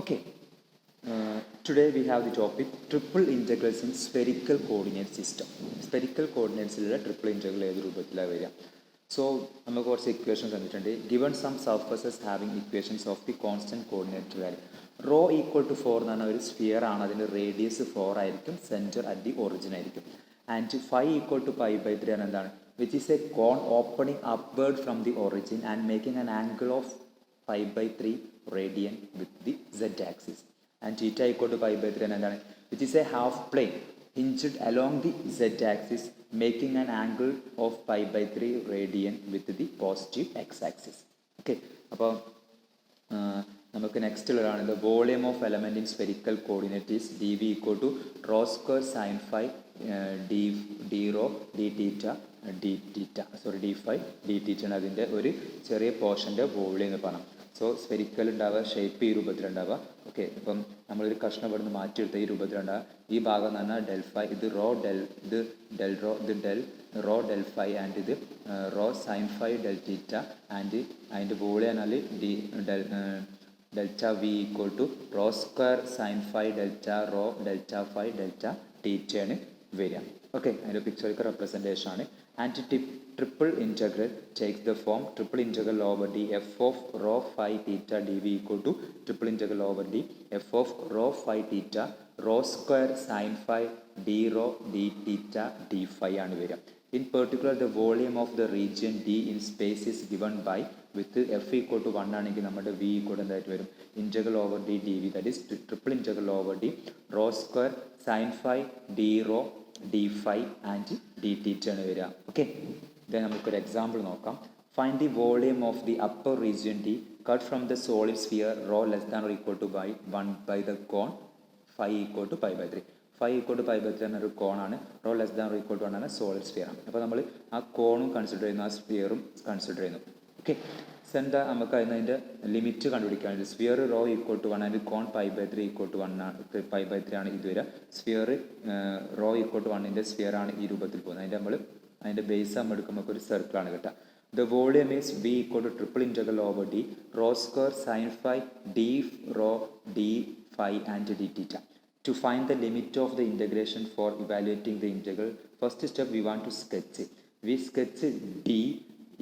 Okay, today we have the topic triple integrals in spherical coordinate system. Spherical coordinates triple integral ഏത് രൂപത്തിലാണ് വരിക. So നമുക്ക് കുറച്ച് equations തന്നിട്ടുണ്ട്. Given some surfaces having equations of the constant coordinate value. Rho equal to 4 എന്ന് പറഞ്ഞ ഒരു sphere ആണ്, അതിൻ്റെ റേഡിയസ് 4 ആയിരിക്കും, സെൻറ്റർ അറ്റ് ദി ഒറിജിൻ ആയിരിക്കും. And 5 equal to pi by 3 ആണ് എന്താണ്, which is a cone opening upward from the origin and making an angle of pi by 3 radian with the z-axis. And theta equal to pi by 3 and which is a half plane hinged along the z-axis, making an angle of pi by 3 radian with the positive x-axis. Okay, അപ്പോൾ നമുക്ക് next ഉള്ളതാണ് the volume of element in spherical coordinate is dv equal to rho square sin phi d rho d theta d phi d theta ആണ് അതിൻ്റെ ഒരു ചെറിയ പോർഷൻ്റെ volume എന്ന് പറയാം. So spherical ഉണ്ടാവുക, ഷേപ്പ് ഈ രൂപത്തിലുണ്ടാവുക. ഓക്കെ, ഇപ്പം നമ്മളൊരു കഷ്ണം ഇവിടുന്ന് മാറ്റിയെടുത്ത ഈ രൂപത്തിലുണ്ടാവുക. ഈ ഭാഗം എന്ന് പറഞ്ഞാൽ ഡെൽ ഫൈ, ഇത് റോ ഡെൽ, ഇത് ഡെൽ റോ, ഇത് del rho del phi and ഇത് rho sine phi del theta and അതിൻ്റെ വോളിയം എന്നാൽ D delta V equal to rho square sine phi delta rho delta phi delta തീറ്റയാണ് വരിക. Okay, അതിൻ്റെ പിക്ചറിക്ക് representation ആണ്. And triple integral takes the form triple integral over d f of rho phi theta dv equal to triple integral over d f of rho phi theta rho square sin phi d rho d theta d phi ആണ് വരിക. In particular, the volume of the region d in space is given by with f equal to 1 ആണെങ്കിൽ നമ്മുടെ v equal to എന്തായിട്ട് വരും, integral over d dv, that is triple integral over d rho square sin phi d rho d phi and d theta ആണ് വരിക. Okay, then നമുക്കൊരു example നോക്കാം. Find the volume of the upper region D cut from the solid sphere rho less than or equal to by 1 by the cone phi equal to pi by 3. Phi equal to pi by 3 എന്നൊരു കോണാണ്, rho less than or equal to 1 ആണ് solid sphere ആണ്. അപ്പോൾ നമ്മൾ ആ കോണും consider ചെയ്യുന്നു, ആ സ്ഫിയറും കൺസിഡർ ചെയ്യുന്നു. ഓക്കെ, സെന്താ നമുക്ക് അതിൻ്റെ ലിമിറ്റ് കണ്ടുപിടിക്കാൻ. Sphere rho equal to 1 and cone pi by 3 equal to 1 ആണ്, പൈ ബൈ 3 ആണ് ഇത് വരിക. സ്ഫിയർ റോ ഈക്വൽ ടു 1ൻ്റെ സ്ഫിയർ ആണ് ഈ രൂപത്തിൽ പോകുന്നത്. അതിൻ്റെ ബേസ് നമ്മൾ എടുക്കുമ്പോൾ ഒരു സർക്കിളാണ് കിട്ടുക. The volume is V equal to triple integral over D rho square sine phi D rho D phi and D theta. To find the limit of the integration for evaluating the integral, first step we want to sketch. We sketch D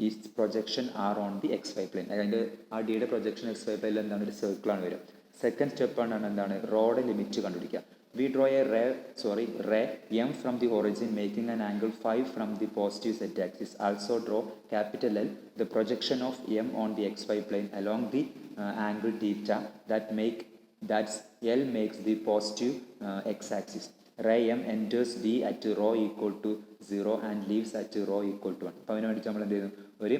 is projection R on the xy plane. അതിൻ്റെ ആ ഡിയുടെ projection xy പ്ലെയിനിൽ എന്താണ്, ഒരു സർക്കിളാണ് വരിക. Second സ്റ്റെപ്പാണ് എന്താണ്, റോയുടെ limit കണ്ടുപിടിക്കുക. We draw a ray M from the origin making an angle 5 from the positive z-axis. Also draw capital L, the projection of M on the xy plane along the angle theta that's L makes the positive x-axis. Ray M enters D at rho equal to 0 and leaves at rho equal to 1. അപ്പോൾ അതിന് വേണ്ടിയിട്ട് നമ്മൾ എന്ത് ചെയ്യുന്നു, ഒരു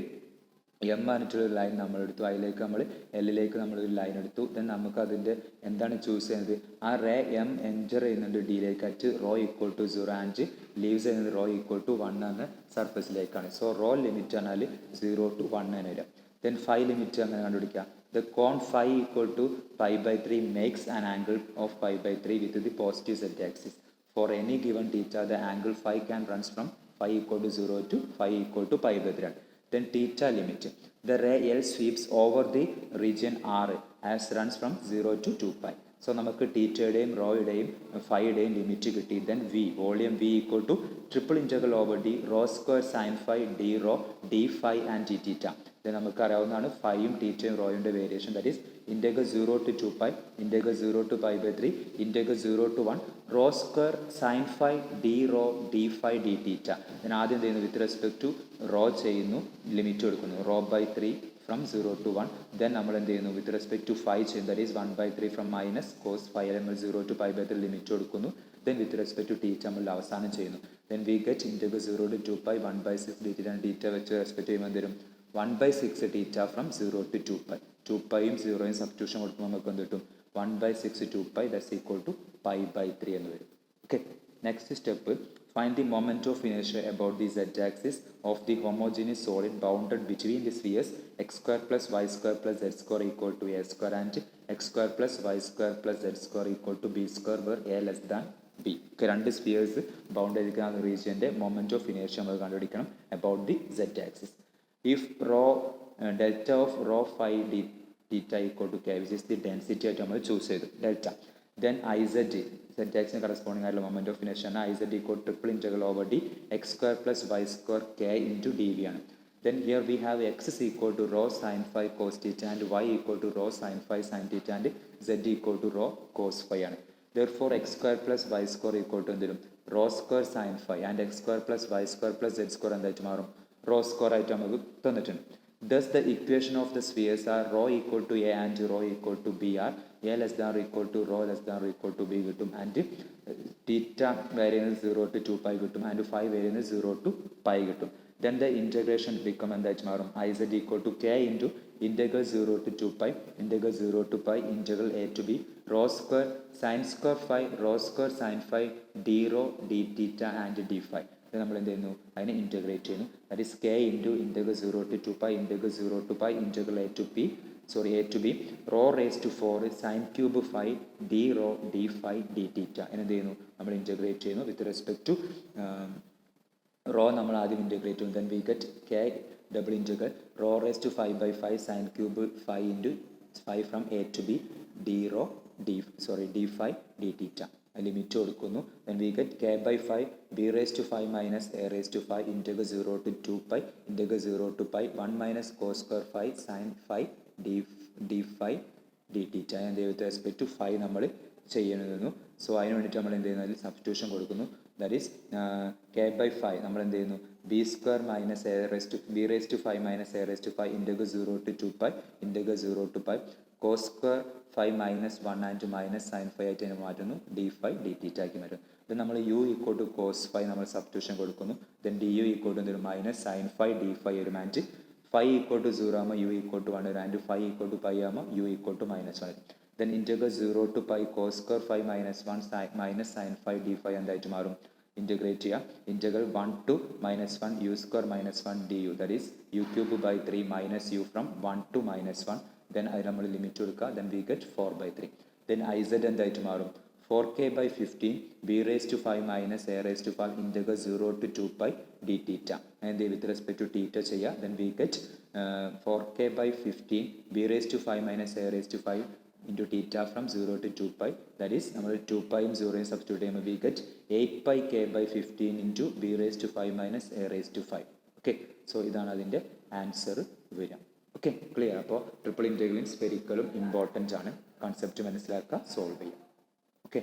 M ആയിട്ടുള്ളൊരു line നമ്മളെടുത്തു, അതിലേക്ക് നമ്മൾ എല്ലിലേക്ക് നമ്മളൊരു ലൈൻ എടുത്തു. ദെൻ നമുക്ക് അതിൻ്റെ എന്താണ് ചൂസ് ചെയ്യുന്നത്, ആ റേ എം എൻറ്റർ ചെയ്യുന്നുണ്ട് ഡിയിലേക്ക് at rho equal to 0 and leaves ചെയ്യുന്നത് റോ ഈക്വൽ ടു 1 എന്ന സർഫസിലേക്കാണ്. സോ റോ ലിമിറ്റ് പറഞ്ഞാൽ 0 to 1 തന്നെ വരിക. ദെൻ ഫൈ ലിമിറ്റ് അങ്ങനെ കണ്ടുപിടിക്കുക. The cone phi equal to pi by 3 makes an angle of pi by 3 with the positive z axis. For any given theta the angle phi can runs from phi equal to 0 to phi equal to pi by 3 ആണ്. Then theta limit. The ray L sweeps over the region R as runs from 0 to 2 pi. So നമുക്ക് തീറ്റയുടെയും റോയുടെയും ഫൈയുടെയും ലിമിറ്റ് കിട്ടി. Then V volume V equal to triple integral over D rho square sine phi D rho D phi and D theta. Then നമുക്ക് അറിയാവുന്നതാണ് ഫൈയും തീറ്റയും റോയുടെ variation, that is integral 0 to 2 pi, integral 0 to pi by 3, integral 0 to 1 rho square sine phi D rho D phi D theta. Then ആദ്യം എന്ത് ചെയ്യുന്നു, with respect to rho ചെയ്യുന്നു, limit കൊടുക്കുന്നു rho by 3 from 0 to 1. Then നമ്മൾ എന്ത് ചെയ്യുന്നു, with respect to phi ചെയ്യുന്നു, that is 1 by 3 from minus cos phi നമ്മൾ 0 to pi by 3 ലിമിറ്റ് കൊടുക്കുന്നു. Then with respect to theta നമ്മൾ അവസാനം ചെയ്യുന്നു. Then we get integral 0 to 2 pi 1 by 6 D theta. Theta വെച്ച് റെസ്പെക്ട് ചെയ്യുമ്പോൾ തരും 1 by 6 theta from 0 to 2 pi. 2 പൈയും 0യും സബ്സ്റ്റിറ്റ്യൂഷൻ കൊടുക്കുമ്പോൾ നമുക്ക് എന്ത് കിട്ടും, 1 by 6 2 pi that's equal to pi by 3 എന്ന് വരും. Okay, next step, find the moment of inertia about the z-axis of the homogeneous solid bounded between the spheres x square plus y square plus z square equal to a square and x square plus y square plus z square equal to b square where a less than b. രണ്ട് spheres bound ചെയ്തിരിക്കുന്ന റീജിയൻ്റെ moment of inertia നമ്മൾ കണ്ടുപിടിക്കണം about the z-axis. If rho delta of rho phi d theta equal to k, which is the density ആയിട്ട് നമ്മൾ choose ചെയ്തു delta. Then iz, z-axis corresponding ആയിട്ടുള്ള moment of inertia ആണ് iz equal to triple integral over d x square plus y square k into dv ആണ്. Then here we have x is equal to rho sin phi cos theta and y equal to rho sin phi sin theta and z equal to rho cos phi ആണ്. Therefore x square plus y square equal to എന്തിനും rho square sin phi and x square plus y square plus z square എന്തായിട്ട് മാറും rho square ആയിട്ട് നമുക്ക് തന്നിട്ടുണ്ട്. Thus the equation of the spheres are rho equal to a and rho equal to b are a less than or equal to rho less than or equal to b കിട്ടും and theta variance 0 to 2 pi കിട്ടും and phi variance 0 to pi കിട്ടും. Then the integration become എന്തായിട്ട് മാറും iz equal to k into integral 0 to 2 pi integral 0 to pi integral a to b rho square sin square phi rho square sin phi d rho d theta and d phi. ഇത് നമ്മൾ എന്ത് ചെയ്യുന്നു അതിനെ integrate ചെയ്യുന്നു. That is K into integral 0 to 2 pi integral 0 to pi integral a to b rho raise to 4 sine cube phi D rho D phi D theta എന്ത് ചെയ്യുന്നു നമ്മൾ integrate ചെയ്യുന്നു വിത്ത് റെസ്പെക്ട് ടു റോ നമ്മൾ ആദ്യം integrate ചെയ്യുന്നു. Then we get K double integral rho raise to 5/5 sine cube 5 into 5 from a to b D rho D phi D theta limit കൊടുക്കുന്നു. then we get k by 5 b raised to 5 minus a raised to 5 integral 0 to 2 pi integral 0 to pi 1 minus cos square phi sin phi d phi d theta and with respect to phi നമ്മൾ ചെയ്യുന്നു. So അതിന് വേണ്ടിയിട്ട് നമ്മൾ എന്ത് ചെയ്യുന്നതിൽ substitution കൊടുക്കുന്നു. That is k by 5 നമ്മൾ എന്ത് ചെയ്യുന്നു b square minus a raised to b raised to 5 minus a raised to 5 integral 0 to 2 pi integral 0 to pi cos square 5 minus 1 and minus sin phi ആയിട്ട് മാറ്റുന്നു d phi d theta ആക്കി മാറ്റും. Then നമ്മൾ u equal to cos phi നമ്മൾ substitution കൊടുക്കുന്നു. Then du equal to എന്തൊരു minus sin phi d phi ഒരു മാറ്റ് phi equal to 0 ആകുമ്പോൾ u equal to 1 and phi equal to pi ആകുമ്പോൾ u equal to minus 1. Then integral 0 to pi cos square 5 minus 1 minus sin phi d phi എന്തായിട്ട് മാറും integrate ചെയ്യാം. Integral 1 to minus 1 u square minus 1 du that is u cube by 3 minus u from 1 to minus 1. then അതിന് നമ്മൾ limit കൊടുക്കുക. then we get 4/3. then iz എന്തായിട്ട് മാറും 4k by 15 b raised to 5 minus a raised to 5 integral 0 to 2 pi d theta and with respect to theta ചെയ്യുക. then we get 4k by 15 b raised to 5 minus a raised to 5 into theta from 0 to 2 pi that is നമ്മൾ 2 pi 0 substitute ചെയ്യുമ്പോൾ we get 8 pi k by 15 into b raised to 5 minus a raised to 5. Okay so ഇതാണ് അതിൻ്റെ answer വരിക. Okay clear. അപ്പോൾ triple ഇൻറ്റഗ്രലും സ്ഫെറിക്കലും important ആണ്. Concept മനസ്സിലാക്കുക, solve ചെയ്യുക. Okay.